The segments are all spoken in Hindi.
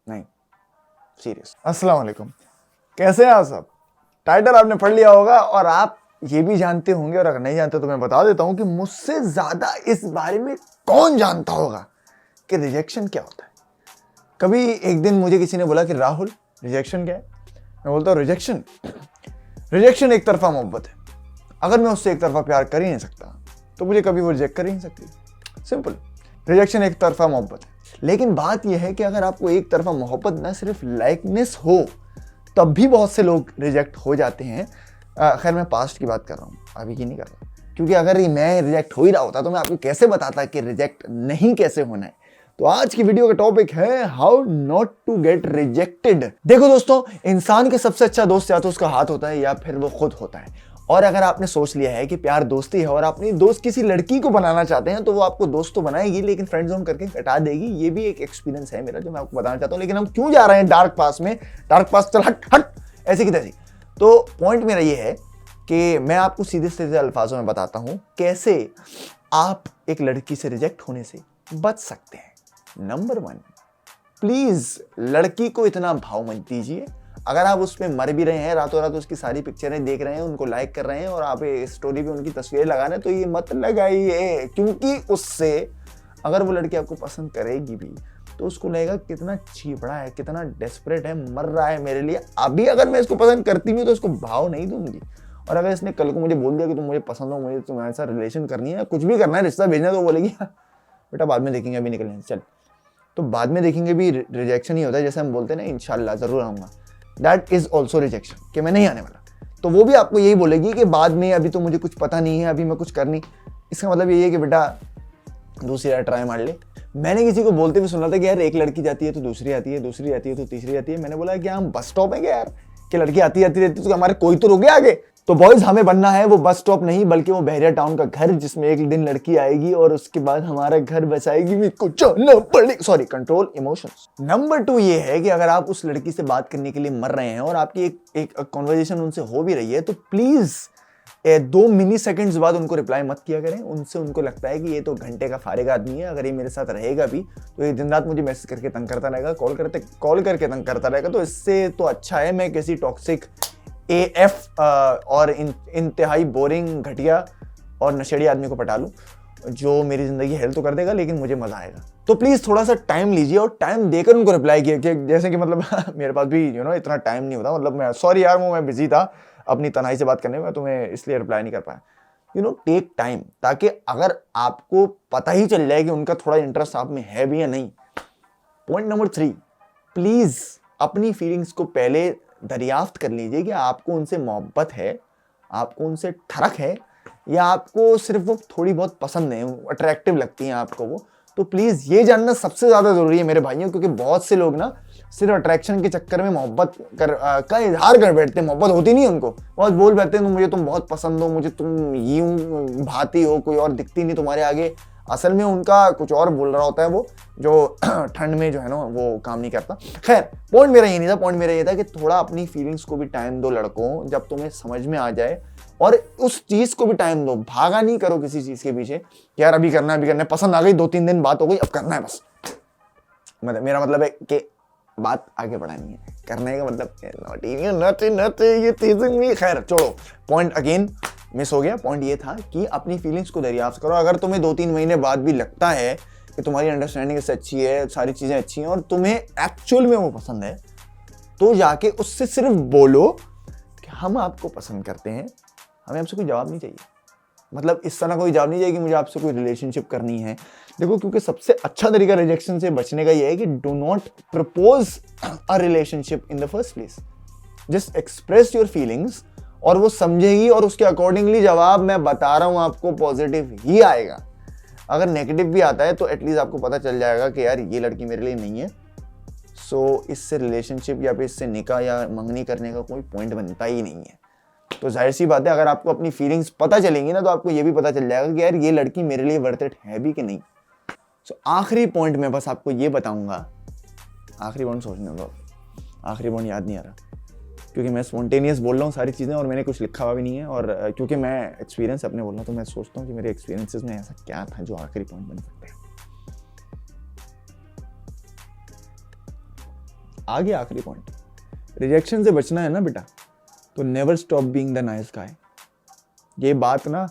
नहीं सीरियस। अस्सलाम वालेकुम, कैसे हैं आप सब? टाइटल आपने पढ़ लिया होगा और आप ये भी जानते होंगे, और अगर नहीं जानते तो मैं बता देता हूं कि मुझसे ज्यादा इस बारे में कौन जानता होगा कि रिजेक्शन क्या होता है। कभी एक दिन मुझे किसी ने बोला कि राहुल रिजेक्शन क्या है? मैं बोलता हूँ रिजेक्शन एक तरफा मोहब्बत है। अगर मैं उससे एक तरफा प्यार कर ही नहीं सकता तो मुझे कभी वो रिजेक्ट कर ही नहीं सकती। सिंपल, रिजेक्शन एक तरफा मोहब्बत है। लेकिन बात यह है कि अगर आपको एक तरफा मोहब्बत ना सिर्फ लाइकनेस हो तब भी बहुत से लोग रिजेक्ट हो जाते हैं। खैर मैं पास्ट की बात कर रहा हूँ, अभी की नहीं कर रहा, क्योंकि अगर मैं रिजेक्ट हो ही रहा होता तो मैं आपको कैसे बताता कि रिजेक्ट नहीं कैसे होना है। तो आज की वीडियो का टॉपिक है how not to get rejected. देखो दोस्तों, इंसान के सबसे अच्छा दोस्त या तो उसका हाथ होता है या फिर वो खुद होता है। और अगर आपने सोच लिया है कि प्यार दोस्ती है और अपनी दोस्त किसी लड़की को बनाना चाहते हैं तो वो आपको दोस्त तो बनाएगी लेकिन फ्रेंड जोन करके हटा देगी। ये भी एक एक्सपीरियंस है मेरा जो मैं आपको बताना चाहता हूँ। लेकिन हम क्यों जा रहे हैं डार्क पास में? डार्क पास चल हट हट ऐसी की तैसी। तो पॉइंट मेरा ये है कि मैं आपको सीधे सीधे अल्फाजों में बताता हूं कैसे आप एक लड़की से रिजेक्ट होने से बच सकते हैं। नंबर 1, प्लीज लड़की को इतना भाव मत दीजिए। अगर आप उसमें मर भी रहे हैं, रातों रात उसकी सारी पिक्चरें देख रहे हैं, उनको लाइक कर रहे हैं और आप स्टोरी पे उनकी तस्वीरें लगा रहे हैं, तो ये मत लगाइए, क्योंकि उससे अगर वो लड़की आपको पसंद करेगी भी तो उसको लगेगा कितना चीपड़ा है, कितना डेस्परेट है, मर रहा है मेरे लिए। अभी अगर मैं इसको पसंद करती हूँ तो इसको भाव नहीं दूंगी। और अगर इसने कल को मुझे बोल दिया कि तुम मुझे पसंद हो, मुझे तुम्हारे साथ रिलेशन करनी है, कुछ भी करना है, रिश्ता भेजना है, तो बोलेगी बेटा बाद में देखेंगे, अभी निकलने चल। तो बाद में देखेंगे भी रिजेक्शन ही होता है। जैसे हम बोलते हैं ना इंशाल्लाह जरूर आऊंगा, दैट इज ऑल्सो रिजेक्शन, कि मैं नहीं आने वाला। तो वो भी आपको यही बोलेगी कि बाद में, अभी तो मुझे कुछ पता नहीं है, अभी मैं कुछ कर नहीं। इसका मतलब यही है कि बेटा दूसरी बार ट्राई मार ले। मैंने किसी को बोलते हुए सुना था कि यार एक लड़की जाती है तो दूसरी आती है, दूसरी आती है तो तीसरी आती है। मैंने बोला कि हम बस स्टॉप है क्या यार, कि लड़की आती रहती तो हमारे कोई तो रुके आगे? तो बॉयज, हमें बनना है वो बस स्टॉप नहीं, बल्कि वो बहरिया टाउन का घर जिसमें एक दिन लड़की आएगी और उसके बाद हमारा घर बसाएगी भी कुछ ना पड़े। Sorry, control emotions. नंबर 2 ये है कि अगर आप उस लड़की से बात करने के लिए मर रहे हैं और आपकी एक कॉन्वर्जेशन उनसे हो भी रही है तो प्लीज 2 मिली सेकेंड्स बाद उनको रिप्लाई मत किया करें। उनको लगता है कि ये तो घंटे का फारिग आदमी है, अगर ये मेरे साथ रहेगा भी तो ये दिन रात मुझे मैसेज करके तंग करता रहेगा, कॉल करके तंग करता रहेगा। तो इससे तो अच्छा है मैं किसी टॉक्सिक AF और इंतहाई बोरिंग, घटिया और नशेड़ी आदमी को पटा लूं जो मेरी जिंदगी हेल्प तो कर देगा लेकिन मुझे मजा आएगा। तो प्लीज थोड़ा सा टाइम लीजिए और टाइम देकर उनको रिप्लाई किया, जैसे कि मतलब मेरे पास भी इतना टाइम नहीं होता। मतलब मैं सॉरी यार, मैं बिजी था अपनी तन्हाई से बात करने में, तुम्हें इसलिए रिप्लाई नहीं कर पाया। टेक टाइम, ताकि अगर आपको पता ही चल जाए कि उनका थोड़ा इंटरेस्ट आप में है भी या नहीं। पॉइंट नंबर 3, प्लीज अपनी फीलिंग्स को पहले दरियाफ्त कर लीजिए कि आपको उनसे मोहब्बत है, आपको उनसे ठरक है, या आपको सिर्फ वो थोड़ी बहुत पसंद है, अट्रैक्टिव लगती हैं आपको वो। तो प्लीज ये जानना सबसे ज्यादा जरूरी है मेरे भाइयों, क्योंकि बहुत से लोग ना सिर्फ अट्रैक्शन के चक्कर में मोहब्बत का इजहार कर बैठते हैं। मोहब्बत होती नहीं उनको, बहुत बोल बैठते हैं मुझे तुम बहुत पसंद हो, मुझे तुम यूं भाती हो, कोई और दिखती नहीं तुम्हारे आगे। असल में उनका कुछ और बोल रहा होता है वो, जो ठंड में जो है ना वो काम नहीं करता। खैर, पॉइंट मेरा ये नहीं था। पॉइंट मेरा ये था कि थोड़ा अपनी फीलिंग्स को भी टाइम दो लड़कों, जब तुम्हें समझ में आ जाए, और उस चीज को भी टाइम दो। भागा नहीं करो किसी चीज के पीछे, यार अभी करना है, अभी करना है, पसंद आ गई, 2-3 दिन बात हो गई, अब करना है बस। मेरा मतलब है कि बात आगे बढ़ानी है, करने का मतलब ये चीजें। खैर छोड़ो, पॉइंट अगेन मिस हो गया। पॉइंट ये था कि अपनी फीलिंग्स को दरियाफ्त करो। अगर तुम्हें 2-3 महीने बाद भी लगता है कि तुम्हारी अंडरस्टैंडिंग इससे अच्छी है, सारी चीजें अच्छी हैं और तुम्हें एक्चुअल में वो पसंद है, तो जाके उससे सिर्फ बोलो कि हम आपको पसंद करते हैं, हमें आपसे कोई जवाब नहीं चाहिए। मतलब इस तरह कोई जवाब नहीं चाहिए कि मुझे आपसे कोई रिलेशनशिप करनी है। देखो, क्योंकि सबसे अच्छा तरीका रिजेक्शन से बचने का ये है कि do not propose a relationship in the first place. Just express your feelings और वो समझेगी और उसके अकॉर्डिंगली जवाब, मैं बता रहा हूं आपको, पॉजिटिव ही आएगा। अगर नेगेटिव भी आता है तो एटलीस्ट आपको पता चल जाएगा कि यार ये लड़की मेरे लिए नहीं है। सो इससे रिलेशनशिप या फिर इससे निकाह या मंगनी करने का कोई पॉइंट बनता ही नहीं है। तो जाहिर सी बात है, अगर आपको अपनी फीलिंग्स पता चलेंगी ना तो आपको ये भी पता चल जाएगा कि यार ये लड़की मेरे लिए वर्थ इट है भी कि नहीं। सो आखिरी पॉइंट में बस आपको ये बताऊंगा, आखिरी पॉइंट सोचने दो, आखिरी पॉइंट याद नहीं आ रहा क्योंकि मैं स्पॉन्टेनियस बोल रहा हूँ सारी चीज़ें और मैंने कुछ लिखा हुआ भी नहीं है। और क्योंकि मैं एक्सपीरियंस अपने बोल रहा हूँ तो मैं सोचता हूँ कि मेरे एक्सपीरियंसेस में ऐसा क्या था जो आखिरी पॉइंट बन सकता है। आगे आखिरी पॉइंट, रिजेक्शन से बचना है ना बेटा, तो never stop being the nice guy. ये बात ना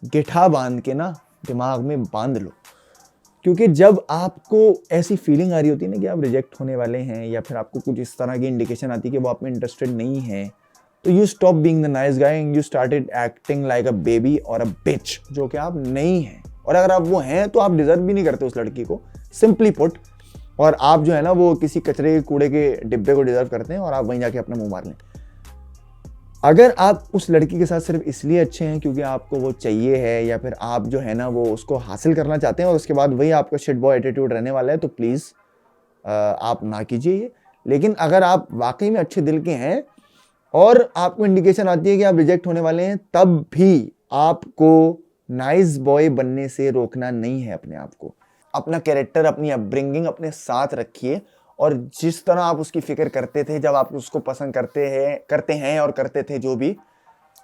गिठा बांध के ना दिमाग में बांध लो, क्योंकि जब आपको ऐसी फीलिंग आ रही होती है ना कि आप रिजेक्ट होने वाले हैं, या फिर आपको कुछ इस तरह की इंडिकेशन आती है कि वो आप में इंटरेस्टेड नहीं है, तो you stop being the nice guy and you started acting like a baby और अ बिच, जो कि आप नहीं हैं। और अगर आप वो हैं तो आप डिजर्व भी नहीं करते उस लड़की को, सिंपली पुट। और आप जो है ना वो किसी कचरे कूड़े के डिब्बे को डिजर्व करते हैं और आप वहीं जाके अपना मुंह मार लें। अगर आप उस लड़की के साथ सिर्फ इसलिए अच्छे हैं क्योंकि आपको वो चाहिए है, या फिर आप जो है ना वो उसको हासिल करना चाहते हैं और उसके बाद वही आपका शिट बॉय एटीट्यूड रहने वाला है, तो प्लीज़ आप ना कीजिए ये। लेकिन अगर आप वाकई में अच्छे दिल के हैं और आपको इंडिकेशन आती है कि आप रिजेक्ट होने वाले हैं, तब भी आपको नाइस बॉय बनने से रोकना नहीं है अपने आप को। अपना कैरेक्टर, अपनी अपब्रिंगिंग अपने साथ रखिए, और जिस तरह आप उसकी फिक्र करते थे जब आप उसको पसंद करते हैं और करते थे, जो भी,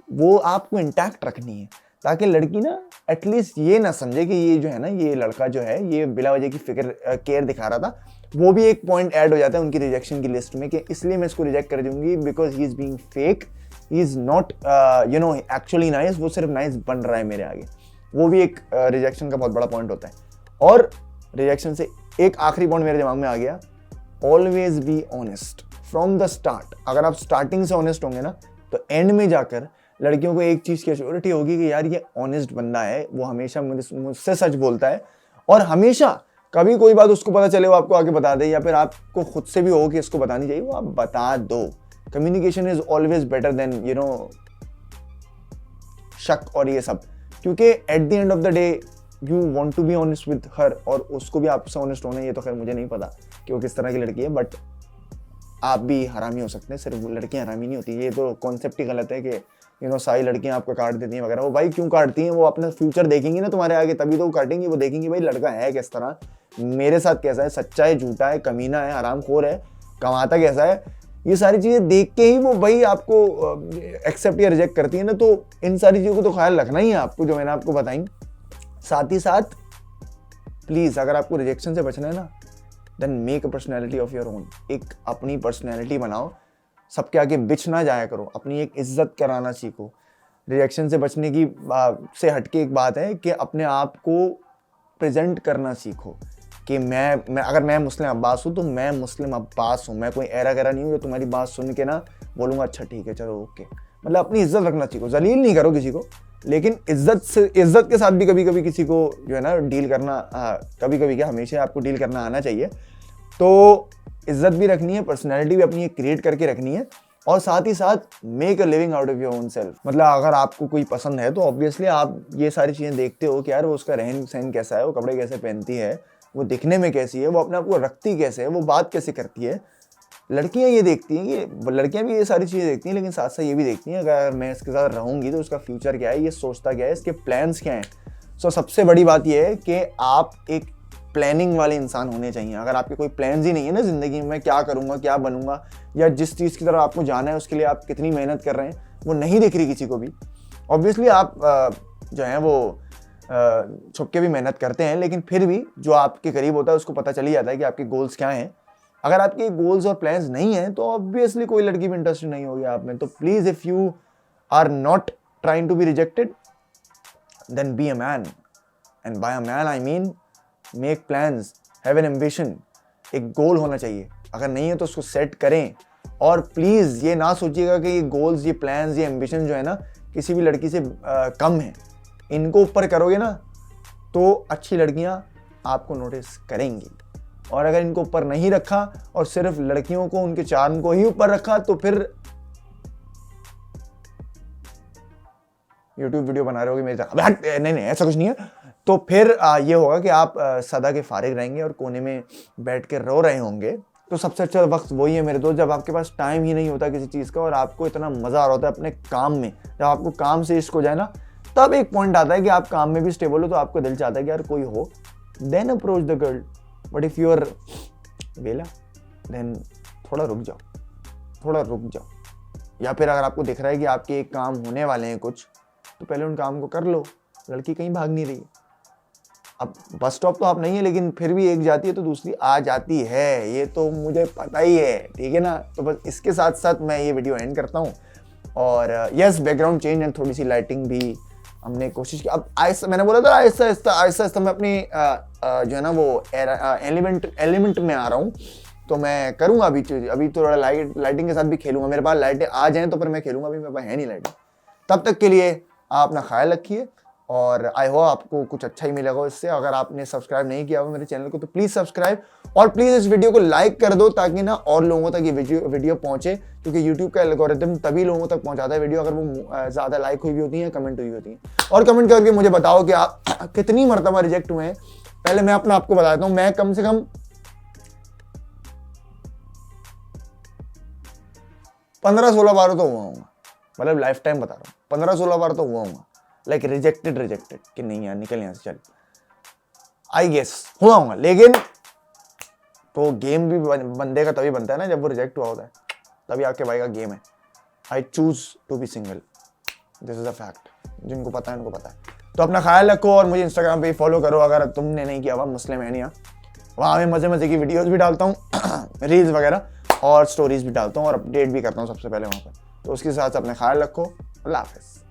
वो आपको इंटैक्ट रखनी है, ताकि लड़की ना एटलीस्ट ये ना समझे कि ये जो है ना, ये लड़का जो है ये बिला वजह की फिक्र केयर दिखा रहा था। वो भी एक पॉइंट ऐड हो जाता है उनकी रिजेक्शन की लिस्ट में कि इसलिए मैं इसको रिजेक्ट कर दूंगी because he is being fake, he is not actually nice, वो सिर्फ नाइस बन रहा है मेरे आगे। वो भी एक रिजेक्शन का बहुत बड़ा पॉइंट होता है। और रिजेक्शन से एक आखिरी पॉइंट मेरे दिमाग में आ गया, always be honest from the start. अगर आप स्टार्टिंग से ऑनेस्ट होंगे ना, तो एंड में जाकर लड़कियों को एक चीज़ की एश्योरिटी होगी कि यार ये ऑनेस्ट बंदा है, वो हमेशा मुझसे सच बोलता है, और हमेशा कभी कोई बात उसको पता चले वो आपको आके बता दे, या फिर आपको खुद से भी हो कि इसको बतानी चाहिए, वो आप बता दो। Communication is always better than शक और ये सब, क्योंकि at the end of the day you want to be honest with her, और उसको भी आपसे ऑनेस्ट होना है। ये तो खैर मुझे नहीं पता कि वो किस तरह की लड़की है, बट आप भी हरामी हो सकते हैं, सिर्फ लड़कियां हरामी नहीं होती। ये तो कॉन्सेप्ट ही गलत है कि सारी लड़कियां आपको काट देती हैं वगैरह। वो भाई क्यों काटती हैं? वो अपना फ्यूचर देखेंगी ना तुम्हारे आगे, तभी तो वो काटेंगी। वो देखेंगी भाई लड़का है किस तरह, मेरे साथ कैसा है, सच्चा है, झूठा है, कमीना है, हरामखोर है, कमाता कैसा है, ये सारी चीज़ें देख के ही वो भाई आपको एक्सेप्ट या रिजेक्ट करती है ना। तो इन सारी चीज़ों को तो ख्याल रखना ही है आपको, जो मैंने आपको बताई। साथ ही साथ प्लीज़, अगर आपको रिजेक्शन से बचना है ना, then make a personality of your own. एक अपनी पर्सनैलिटी बनाओ, सबके आगे बिच ना जाया करो, अपनी एक इज्जत कराना सीखो। रिजेक्शन से बचने की से हटके एक बात है कि अपने आप को प्रेजेंट करना सीखो कि मैं अगर मैं मुस्लिम अब्बास हूँ तो मैं मुस्लिम अब्बास हूँ, मैं कोई एरा गैरा नहीं हूँ जो तुम्हारी बात सुन के ना बोलूँगा अच्छा ठीक है चलो ओके। मतलब अपनी इज्जत रखना सीखो, जलील नहीं करो किसी को, लेकिन इज्जत के साथ भी कभी कभी किसी को जो है ना डील करना, कभी कभी क्या हमेशा आपको डील करना आना चाहिए। तो इज्जत भी रखनी है, पर्सनैलिटी भी अपनी क्रिएट करके रखनी है, और साथ ही साथ make a living out of your own self. मतलब अगर आपको कोई पसंद है तो ऑब्वियसली आप ये सारी चीज़ें देखते हो कि यार वो उसका रहन सहन कैसा है, वो कपड़े कैसे पहनती है, वो दिखने में कैसी है, वो अपने आप को रखती कैसे है, वो बात कैसे करती है। लड़कियां ये देखती हैं कि लड़कियां भी ये सारी चीज़ें देखती हैं, लेकिन साथ साथ ये भी देखती हैं अगर मैं इसके साथ रहूँगी तो उसका फ्यूचर क्या है, ये सोचता क्या है, इसके प्लान्स क्या हैं। सो सबसे बड़ी बात ये है कि आप एक प्लानिंग वाले इंसान होने चाहिए। अगर आपके कोई प्लान्स ही नहीं है ना ज़िंदगी में, क्या करूँगा, क्या बनूंगा, या जिस चीज़ की तरफ आपको जाना है उसके लिए आप कितनी मेहनत कर रहे हैं, वो नहीं दिख रही किसी को भी। ऑब्वियसली आप जो है वो छुप के भी मेहनत करते हैं, लेकिन फिर भी जो आपके करीब होता है उसको पता चल ही जाता है कि आपके गोल्स क्या हैं। अगर आपके गोल्स और प्लान्स नहीं हैं तो ऑब्वियसली कोई लड़की भी इंटरेस्टेड नहीं होगी आप में। तो please if you are not trying to be rejected then be a man, and by a man I mean make plans, have an ambition. एक गोल होना चाहिए, अगर नहीं है तो उसको सेट करें। और प्लीज़ ये ना सोचिएगा कि ये गोल्स, ये प्लान्स, ये एम्बिशन जो है ना किसी भी लड़की से कम है। इनको ऊपर करोगे ना तो अच्छी लड़कियां आपको नोटिस करेंगी, और अगर इनको ऊपर नहीं रखा और सिर्फ लड़कियों को उनके चार्म को ही ऊपर रखा तो फिर यूट्यूब वीडियो बना रहे होगे मेरे साथ, नहीं ऐसा कुछ नहीं है। तो फिर ये होगा कि आप सदा के फारिग रहेंगे और कोने में बैठ के रो रहे होंगे। तो सबसे अच्छा वक्त वही है मेरे दोस्त, जब आपके पास टाइम ही नहीं होता किसी चीज़ का और आपको इतना मज़ा आ रहा होता है अपने काम में। जब आपको काम से इश्क हो जाए ना, तब एक पॉइंट आता है कि आप काम में भी स्टेबल हो, तो आपको दिल चाहता है कि यार कोई हो, then approach the girl. But if you are वेला देन थोड़ा रुक जाओ। या फिर अगर आपको दिख रहा है कि आपके एक काम होने वाले हैं कुछ, तो पहले उन काम को कर लो। लड़की कहीं भाग नहीं रही है। अब बस स्टॉप तो आप नहीं है, लेकिन फिर भी एक जाती है तो दूसरी आ जाती है, ये तो मुझे पता ही है, ठीक है ना। तो बस इसके साथ साथ मैं ये वीडियो एंड करता हूँ। और यस, बैकग्राउंड चेंज एंड थोड़ी सी लाइटिंग भी हमने कोशिश की। अब आहिस्ता, मैंने बोला था आहिस्ता आहिस्ता मैं अपनी जो है ना वो एलिमेंट में आ रहा हूँ। तो मैं करूँगा अभी थोड़ा लाइटिंग के साथ भी खेलूंगा। मेरे पास लाइटें आ जाएँ तो फिर मैं खेलूंगा, अभी मेरे पास है नहीं लाइटें। तब तक के लिए आप अपना ख्याल रखिए और आई होप आपको कुछ अच्छा ही मिलेगा इससे। अगर आपने सब्सक्राइब नहीं किया हो मेरे चैनल को तो प्लीज़ सब्सक्राइब, और प्लीज़ इस वीडियो को लाइक कर दो ताकि ना और लोगों तक ये वीडियो पहुंचे, क्योंकि यूट्यूब का एल्गोरिथम तभी लोगों तक पहुंचाता है वीडियो अगर वो ज़्यादा लाइक हुई भी होती है, कमेंट हुई होती है। और कमेंट करके मुझे बताओ कि आप कितनी मरतबा रिजेक्ट हुए हैं। पहले मैं आपको बताता हूँ, मैं कम से कम 15-16 बार तो हुआ हूँ, मतलब लाइफ टाइम बता रहा हूँ, 15-16 बार तो हुआ हूँ लाइक रिजेक्टेड कि नहीं यार निकल यहाँ से, चल आई गेस हुआ हूँ। लेकिन तो गेम भी बंदे का तभी बनता है ना जब वो रिजेक्ट हुआ होता है, तभी आपके भाई का गेम है। I choose to be single, this is a fact. जिनको पता है उनको पता है। तो अपना ख्याल रखो और मुझे इंस्टाग्राम पे फॉलो करो अगर तुमने नहीं किया हुआ, मुस्लिम है। वहाँ मैं मज़े मज़े की वीडियोज़ भी डालता हूँ रील्स वगैरह, और स्टोरीज भी डालता हूँ और अपडेट भी करता हूँ सबसे पहले वहाँ पर। तो उसके साथ अपने ख्याल रखो। अल्लाह हाफ़िज़।